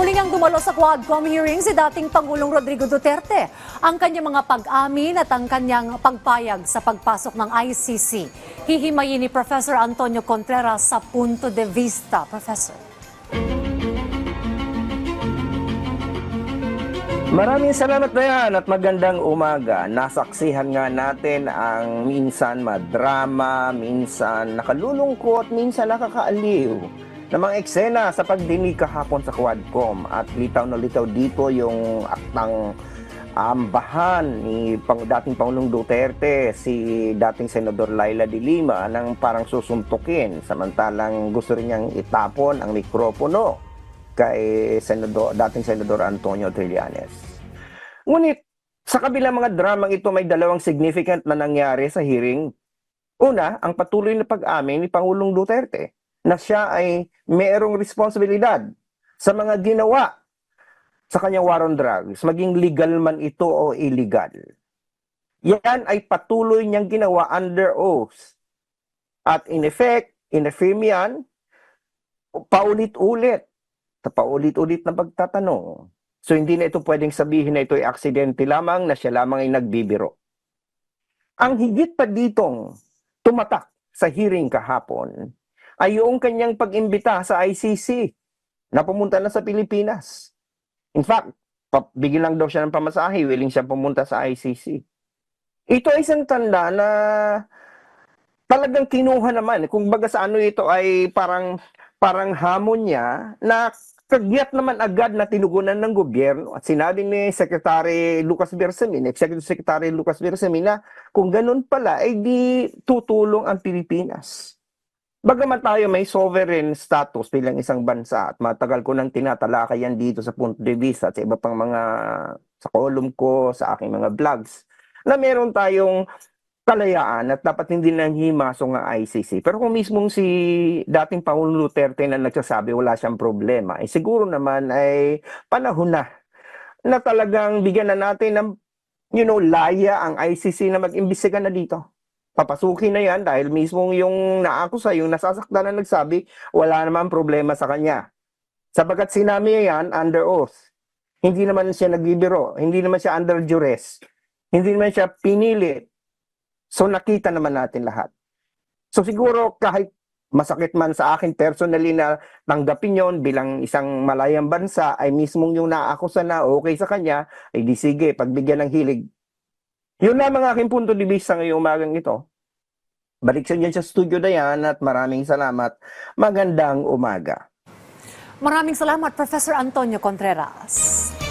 Muling ang dumalo sa Quadcom hearing si dating Pangulong Rodrigo Duterte. Ang kanyang mga pag-amin at ang kanyang pagpayag sa pagpasok ng ICC. Hihimayin ni Professor Antonio Contreras sa punto de vista. Professor. Maraming salamat Dayan at magandang umaga. Nasaksihan nga natin ang minsan madrama, minsan nakalulungkot, minsan nakakaaliw na mga eksena sa pagdinig kahapon sa Quadcom. At litaw na litaw dito yung aktang ambahan ni dating Pangulong Duterte, si dating Senador Laila de Lima nang parang susuntukin. Samantalang gusto rin niyang itapon ang mikropono kay dating Senador Antonio Trillanes. Ngunit sa kabilang mga dramang ito may dalawang significant na nangyari sa hearing. Una, ang patuloy na pag-amin ni Pangulong Duterte na siya ay mayroong responsibilidad sa mga ginawa sa kanyang war on drugs, maging legal man ito o illegal. Yan ay patuloy niyang ginawa under oath. At in effect, in-affirm yan, paulit-ulit na pagtatanong. So hindi na ito pwedeng sabihin na ito ay aksidente lamang, na siya lamang ay nagbibiro. Ang higit pa ditong tumatak sa hearing kahapon ay yung kanyang pag-imbita sa ICC na pumunta na sa Pilipinas. In fact, bigyan lang daw siya ng pamasahe, willing siya pumunta sa ICC. Ito ay isang tanda na talagang kinuha naman. Kung baga sa ano ito ay parang hamon niya na kagyat naman agad na tinugunan ng gobyerno at sinabi ni Secretary Lucas Bersamin, Executive Secretary Lucas Bersamin na kung ganun pala ay di tutulong ang Pilipinas. Bagamat tayo may sovereign status bilang isang bansa at matagal ko nang tinatalakayan dito sa punto de vista at sa iba pang mga sa column ko, sa aking mga vlogs, na meron tayong kalayaan at dapat hindi nang himasok ng ICC. Pero kung mismong si dating Pangulong Duterte na nagsasabi wala siyang problema, eh siguro naman ay panahon na talagang bigyan na natin ng laya ang ICC na mag-imbestiga na dito. Papasukin na yan dahil mismong yung naakusa, yung nasasaktan na nagsabi, wala naman problema sa kanya. Sabagat sinabi yan under oath. Hindi naman siya nagbibiro, hindi naman siya under duress, hindi naman siya pinilit. So nakita naman natin lahat. So siguro kahit masakit man sa akin personally na tanggapin yon bilang isang malayang bansa, ay mismong yung naakusa na okay sa kanya, ay di sige, pagbigyan ng hilig. Yun lamang aking punto de vista ngayong umagang ito. Balik sa inyo sa studio Dayan at maraming salamat. Magandang umaga. Maraming salamat, Professor Antonio Contreras.